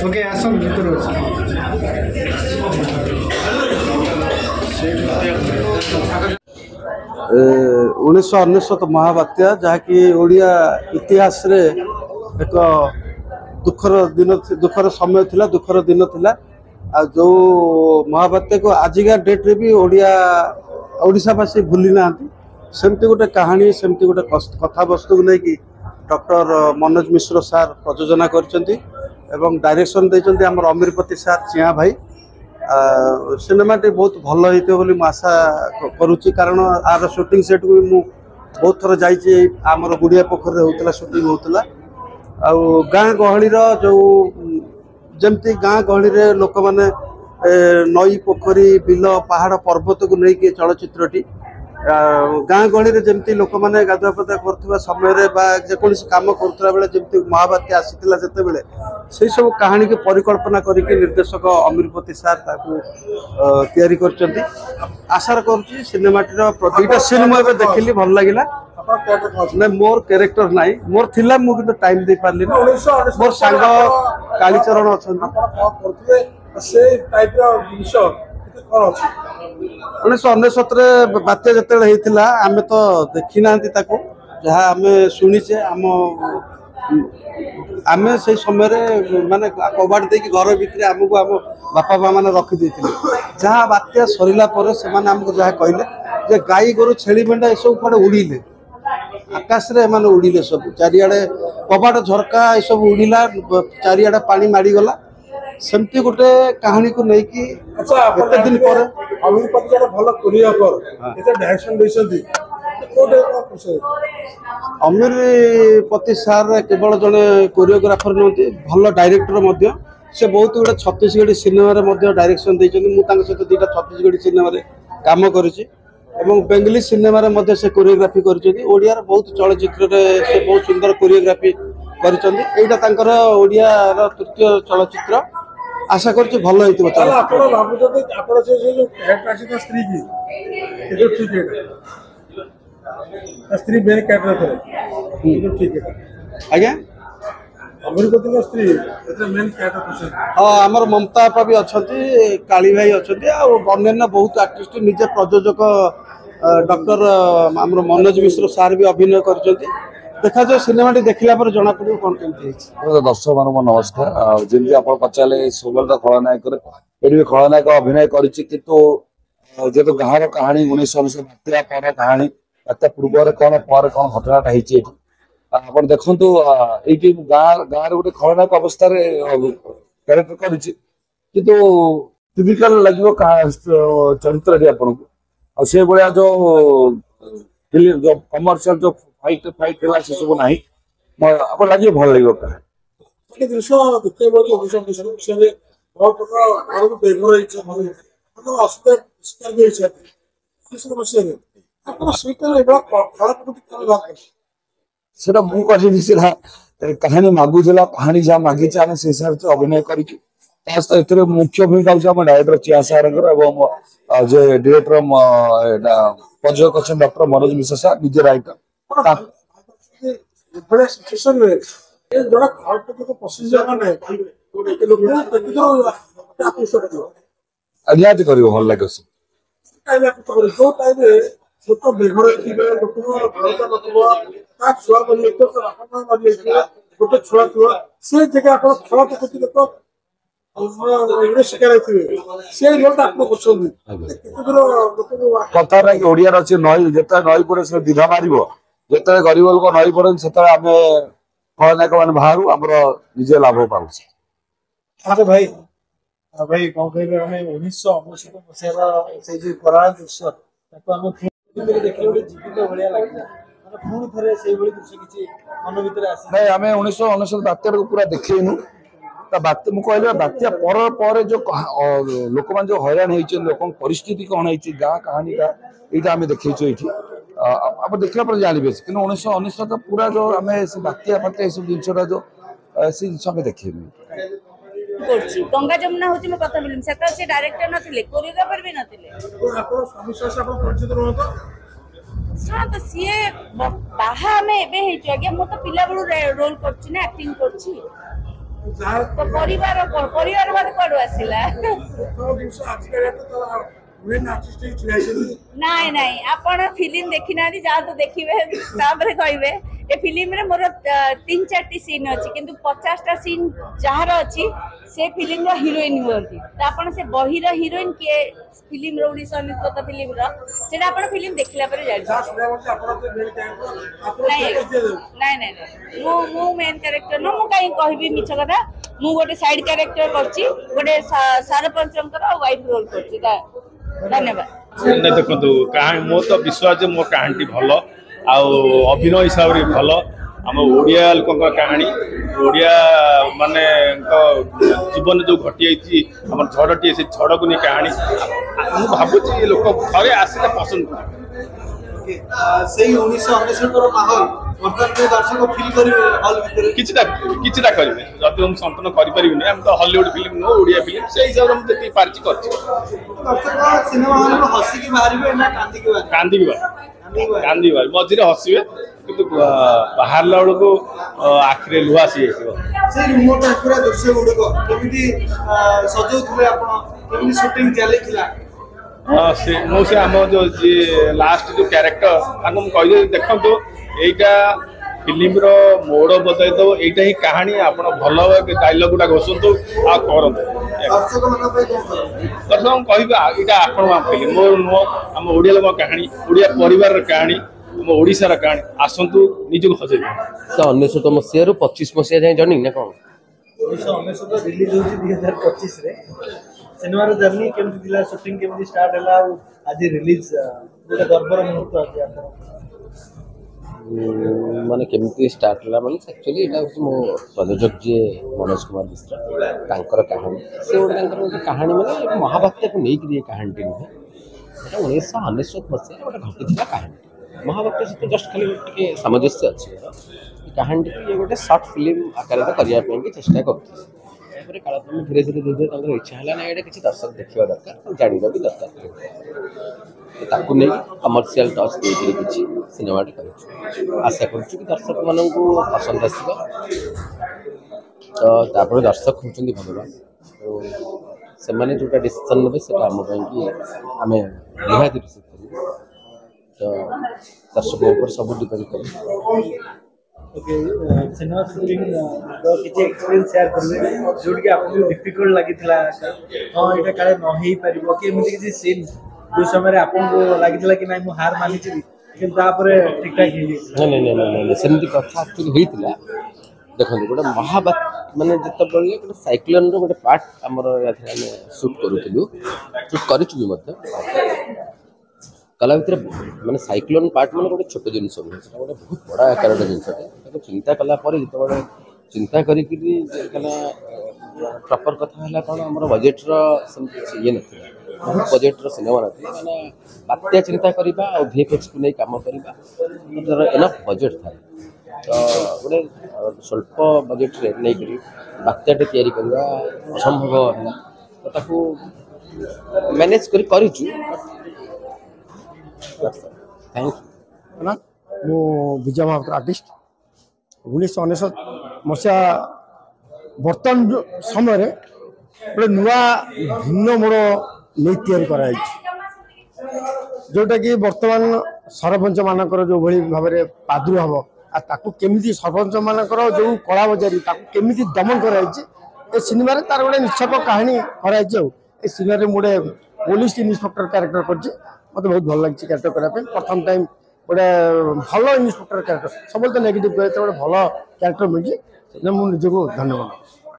Okay Assam भितर 1999 महाबात्या जहाँकि ओडिया इतिहास रे एक दुखर समय थिला दुखर दिन थिला आ जो महाबात्या को आजिका डेट रे भी ओडिशावासी भूली ना सेमती गोटे कहानी सेमती गोटे कथा वस्तु को लेकिन डॉक्टर मनोज मिश्र सार प्रयोजना करछंती एवं डायरेक्शन देछंती हमर अमीरपति सार चिया भाई सिनेमा टी बहुत भल होते बोली आशा करुच्ची कारण आर शूटिंग सेट को भी बहुत थर जाइए आमर गुड़िया पोखर होता शूटिंग होता गाँ गहली जो जमती गाँ गहली लोक मैंने नई पोखरी बिल पहाड़ पर्वत को लेकिन चलचित्र टी गाँ गहली जमती लोक मैंने गाधुआ पाधुआ कर समय जेकोसी कम करुला बेले जमती महाबात्या आसीला जिते बेले से सब कहानी की परिकल्पना करके निर्देशक अमीरपति सार तैयारी करछंती आशा करुच्ची सिनेमाटीर दुईटा सीन मुझे देखिली भल लगिला ना मोर कैरेक्टर नाई मोर थिला मु किंतु टाइम दे पारली मोर सांग कालीचरण अछन 1999 बात्या जते होता आम तो देखी ना जहाँ आम शुणीचे आम से समय माने कबाट दे घर भितर आमको आम बापा माँ मैंने रखी जहाँ बात्या सरला से आमको जहाँ कहले जे गाई गोरु छेली मेढ़ा ये सब कड़े उड़िले आकाश रे माने उड़िले सब चारिआडे कबाट झरका ये सब उड़िला चारिआडे पानी माड़ीगला सेमती गोटे कहानी को लेकिन एते दिन पर अमीरपति भल कोरियोग्राफर एते डायरेक्शन देछंती अमीरपति सार केवल जड़े कोरियोग्राफर नुहति भल डायरेक्टर से बहुत गुड़े छत्तीसगढ़ी सिनेमा डायरेक्शन देते सहित दुईटा छत्तीसगढ़ी सिनेमा काम करें बेंगली सिनेमा से कोरियोग्राफी कर बहुत चलचित्र से बहुत सुंदर कोरियोग्राफी कर तृतीय चलचित्र आशा करछि भल होइतबो स्त्री मेन कैरेक्टर ठीक है आज्ञा अमीरपति स्त्री मेन कैरेक्टर हाँ आमर ममता आपा भी अच्छा काली भाई अच्छा अन्य बहुत आर्टिस्ट निजे प्रयोजक डॉक्टर आमर मनोज मिश्र सार भी अभिनय कर देखा जाए सिनेमा देखला पर जना पड़ो कौन केमती दर्शक मान नमस्कार जमी आप पचारे सब खलनायक खलनायक अभिनय कर जेहेतु गाँव कहानी 1999 बात्या पर कहानी बात्या पूर्व कौन पर कौन घटनाटा होती आप देखु ये गाँव गोटे खलनायक अवस्था कैरेक्टर कर टिपिकल लगे चरित्र आपन को से भाया जो फिल्म जो कमर्शियल जो फाइट है से सब ना आप लगे भल लगे सेटा कहानी मागुला कहानी जहाँ मागी आम से हिसाब से अभिनय कर मुख्य भूमिका हूँ डायरेक्टर चिया सार जो डायरेक्टर प्रयोजक अच्छा डॉक्टर मनोज मिश्र सार निजे राइटर निहती कर भल लगे कथा ओडिया अच्छे नई जिते नई पड़े से दीघा मार जिते गरीब लोक नई पड़े से आम खलनायक मान बाहर आम निजे लाभ पाऊँ भाई भाई कौन कह 1999 मसीहार से जो कराल दृश्य जीवित भाया लगे पुणी थे से दृश्य किसी मन भर नहीं आम 1999 बात्या को पूरा देखनु बात्या मुझे कहले बात्या पर जो लोक मान जो हैरान होती लोक परिस्थिति कौन है गाँ कहानी का यहाँ आम देखी ये आप देखला पर जानवे कि 1999 तो पूरा जो आम बात्या फात्या सब जिनसा जो से जिन आम देखी गंगा जमुना होची मो कथा फिल्म सेटा से डायरेक्टर नथिले कोरियोग्राफर भी नथिले तो आपण स्वामी साहब आपण परिचित रहतो ଶୁଣନ୍ତୁ ସିଏ ବାହା ଆମେ ଏବେ ହେଇଛୁ ଆଜ୍ଞା ମୁଁ ତ ପିଲା ବେଳୁ ରୋଲ କରୁଛି ନା ଆକ୍ଟିଂ କରୁଛି ତ ପରିବାର ବାଦ କୁଆଡୁ ଆସିଲା ନାଇଁ ନାଇଁ ଆପଣ ଫିଲ୍ମ ଦେଖି ନାହାନ୍ତି ଯାଆନ୍ତୁ ଦେଖିବେ ତାପରେ କହିବେ ଏ ଫିଲ୍ମରେ ମୋର 3-4ଟି ସିନ୍ ଅଛି କିନ୍ତୁ 50ଟା ସିନ୍ ଯାହାର ଅଛି ସେ ଫିଲ୍ମର ହିରୋଇନ ହୁଅନ୍ତି ତ ଆପଣ ସେ ବହିର ହିରୋଇନ କିଏ ଫିଲ୍ମର ଓଡ଼ିଶା ଅନୁଷ୍ପତ ଫିଲ୍ମର ସେଇଟା ଆପଣ ଫିଲ୍ମ ଦେଖିଲା ପରେ ଜାଣିବେ ନାଇଁ ନାଇଁ ମୁଁ ମେନ୍ କ୍ୟାରେକ୍ଟର ନୁହଁ ମୁଁ କାହିଁ କହିବି ମିଛ କଥା ମୁଁ ଗୋଟେ ସାଇଡ କ୍ୟାରେକ୍ଟର କରିଛି ଗୋଟେ ସରପଞ୍ଚଙ୍କର ୱାଇଫ ରୋଲ କରିଛି ଧନ୍ୟବାଦ ଦେଖନ୍ତୁ ମୋ ତ ବିଶ୍ୱାସ ଯେ ମୋ କାହାଣୀଟି ଭଲ ଆଉ ଅଭିନୟ ହିସାବରେ ଭଲ ଆମ ଓଡ଼ିଆ ଲୋକଙ୍କ କାହାଣୀ ଓଡ଼ିଆ ମାନଙ୍କ ଜୀବନ ଯେଉଁ ଘଟିଯାଇଛି ଆମର ଝଡ଼ଟିଏ ସେ ଝଡ଼କୁ ନେଇ କାହାଣୀ ମୁଁ ଭାବୁଛି ଲୋକ ଥରେ ଆସିଲେ ପସନ୍ଦ କରିବେ ସେଇ 1999 ମାହୋଲ ବର୍ତ୍ତମାନ ଦର୍ଶକ ଫିଲ୍ କରିବେ ହଲ୍ ଭିତରେ କିଛିଟା କରିବେ ଯଦି ମୁଁ ସମ୍ପୂର୍ଣ୍ଣ କରିପାରିବିନି ଆମେ ତ ହଲିଉଡ୍ ଫିଲ୍ମ ନୁହଁ ଓଡ଼ିଆ ଫିଲ୍ମ ସେଇ ହିସାବରେ ମୁଁ ଯେତିକି ପାରିଛି କରିଛି ଦର୍ଶକ ସିନେମା ହଲ୍ରୁ ହସିକି ବାହାରିବେ ନା କାନ୍ଦିକି କାନ୍ଦିବା ମଝିରେ ହସିବେ କିନ୍ତୁ ବାହାରିଲା ବେଳକୁ ଆଖିରେ ଲୁହ ଆସିଯାଇଥିବ ସେଇ ରିମୋଟ ଆକୁରା ଦୃଶ୍ୟ ଗୁଡ଼ିକ କେମିତି ସଜଉଥିଲେ ଆପଣ କେମିତି ସୁଟିଂ ଚାଲିଥିଲା ମୁଁ ସେ ଆମ ଯୋଉ ଯିଏ ଲାଷ୍ଟ ଯୋଉ କ୍ୟାରେକ୍ଟର ତାଙ୍କୁ ମୁଁ କହିଲି ଦେଖନ୍ତୁ ଏଇଟା ଫିଲ୍ମର ମୋଡ଼ ବଦଳାଇ ଦେବ ଏଇଟା ହିଁ କାହାଣୀ ଆପଣ ଭଲ ଡାଇଲଗ ଗୁଡ଼ା ଘୋଷନ୍ତୁ ଆଉ କରନ୍ତୁ ଦର୍ଶକ କହିବେ ଏଇଟା ଆପଣଙ୍କ ଫିଲ୍ମ ମୋର ନୁହଁ ଆମ ଓଡ଼ିଆ ଲୋକଙ୍କ କାହାଣୀ ଓଡ଼ିଆ ପରିବାରର କାହାଣୀ ଆମ ଓଡ଼ିଶାର କାହାଣୀ ଆସନ୍ତୁ ନିଜକୁ ହଜେଇବେ 1999 ମସିହାରୁ 25 ମସିହା ଯାଏଁ ଜର୍ଣ୍ଣି ନା କ'ଣ 1999 ରିଲିଜ ହେଉଛି 2025 ରେ ସିନେମାର ଜର୍ଣ୍ଣି କେମିତି ଥିଲା ସୁଟିଂ କେମିତି ଷ୍ଟାର୍ଟ ହେଲା ଆଉ ଆଜି ରିଲିଜ ଗୋଟେ ଗର୍ବର ମୁହୂର୍ତ୍ତ ଅଛି ଆପଣ ମାନେ କେମିତି ଷ୍ଟାର୍ଟ ହେଲା ମାନେ ଆକ୍ଚୁଆଲି ଏଇଟା ହେଉଛି ମୋ ପ୍ରଯୋଜକ ଯିଏ ମନୋଜ କୁମାର ମିଶ୍ର ତାଙ୍କର କାହାଣୀ ସେ ଗୋଟେ ତାଙ୍କର ଗୋଟେ କାହାଣୀ ମାନେ ମହାବାତ୍ୟାକୁ ନେଇକି ଏ କାହାଣୀଟି ନୁହେଁ ଏଇଟା 1999 ମସିହାରେ ଗୋଟେ ଘଟିଥିଲା କାହାଣୀ ମହାବାତ୍ୟା ସହିତ ଜଷ୍ଟ ଖାଲି ଟିକେ ସାମଞ୍ଜସ୍ୟ ଅଛି ଏ କାହାଣୀଟିକୁ ଇଏ ଗୋଟେ ସର୍ଟ ଫିଲ୍ମ ଆକାରରେ କରିବା ପାଇଁକି ଚେଷ୍ଟା କରୁଥିଲେ ତାପରେ କାଳକ୍ରମେ ଧୀରେ ଧୀରେ ତାଙ୍କର ଇଚ୍ଛା ହେଲା ନା ଏଇଟା କିଛି ଦର୍ଶକ ଦେଖିବା ଦରକାର ଜାଣିବା ବି ଦରକାର ତାକୁ ନେଇ କମର୍ସିଆଲ ଟଚ୍ ଦେଇକରି କିଛି ସିନେମାଟି କରିଛୁ ଆଶା କରୁଛୁ କି ଦର୍ଶକମାନଙ୍କୁ ପସନ୍ଦ ଆସିବ ତ ତାପରେ ଦର୍ଶକ ହେଉଛନ୍ତି ଭଗବାନ ସେମାନେ ଯେଉଁଟା ଡିସିସନ୍ ନେବେ ସେଇଟା ଆମ ପାଇଁକି ଆମେ ନିହାତି ରିସିଭ୍ କରିବୁ ତ ଦର୍ଶକ ଉପରେ ସବୁ ଡିପେଣ୍ଡ କରେ ସିନେମା ସୁଟିଂ କିଛି ଏକ୍ସପିରିଏନ୍ସ ସେୟାର କରିବେ ଯୋଉଠିକି ଆପଣଙ୍କୁ ଡିଫିକଲ୍ଟ ଲାଗିଥିଲା ହଁ ଏଇଟା କାଳେ ନ ହେଇପାରିବ କି ଏମିତି କିଛି ସିନ୍ ଯୋଉ ସମୟରେ ଆପଣଙ୍କୁ ଲାଗିଥିଲା କି ନାଇଁ ମୁଁ ହାର ମାନିଯିବି କିନ୍ତୁ ତାପରେ ଠିକଠାକ ହେଇଯାଇଛି ନାଇଁ ସେମିତି କଥା ଆକ୍ଚୁଆଲି ହେଇଥିଲା ଦେଖନ୍ତୁ ଗୋଟେ ମାନେ ଯେତେବେଳେ ଗୋଟେ ସାଇକ୍ଲୋନ୍ର ଗୋଟେ ପାର୍ଟ ଆମର ଏଥିରେ ଆମେ ସୁଟ୍ କରୁଥିଲୁ ସୁଟ୍ କରିଛୁ ବି ମଧ୍ୟ କଲା ଭିତରେ ମାନେ ସାଇକ୍ଲୋନ୍ ପାର୍ଟ ମାନେ ଗୋଟେ ଛୋଟ ଜିନିଷ ନୁହେଁ ସେଟା ଗୋଟେ ବହୁତ ବଡ଼ ଆକାରର ଜିନିଷଟେ ତାକୁ ଚିନ୍ତା କଲା ପରେ ଯେତେବେଳେ ଚିନ୍ତା କରିକିରି କାହିଁକିନା ପ୍ରପର୍ କଥା ହେଲା କ'ଣ ଆମର ବଜେଟ୍ର ସେମିତି କିଛି ଇଏ ନଥିଲା ବହୁତ ବଜେଟ୍ର ସିନେମା ନଥିଲା ମାନେ ବାତ୍ୟା ଚିନ୍ତା କରିବା ଆଉ ଭିଏଫ୍ଏକ୍ସକୁ ନେଇ କାମ କରିବା ତା'ର ଏନଫ୍ ବଜେଟ୍ ଥାଏ ତ ଗୋଟେ ସ୍ୱଳ୍ପ ବଜେଟ୍ରେ ନେଇକରି ବାତ୍ୟାଟେ ତିଆରି କରିବା ଅସମ୍ଭବ ହେଲା ତ ତାକୁ ମ୍ୟାନେଜ୍ କରିଛୁ थैंक यू मु विजय महापात्र आर्टिस्ट 1999 मसीहा बर्तमान समय गोटे नुआ भिन्न मोड़ नहीं तैयारी जोटा कि बर्तमान सरपंच मानकर जो भाई भाव में प्रादुर्भाव ताकू केमिति सरपंच मानकर जो कला बजारी केमिति दमन कर सिनेमा तार गोटे निक्षेप कहानी कराई सिनेमा गोटे पुलिस इन्स्पेक्टर क्यारेक्टर कर मत बहुत भल लगी क्यारेक्टर करने प्रथम टाइम गोटे भल इन्स्पेक्टर क्यारेक्टर सब तो नेगेटिव गोटे भल क्यारेक्टर मिली मुझे धन्यवाद।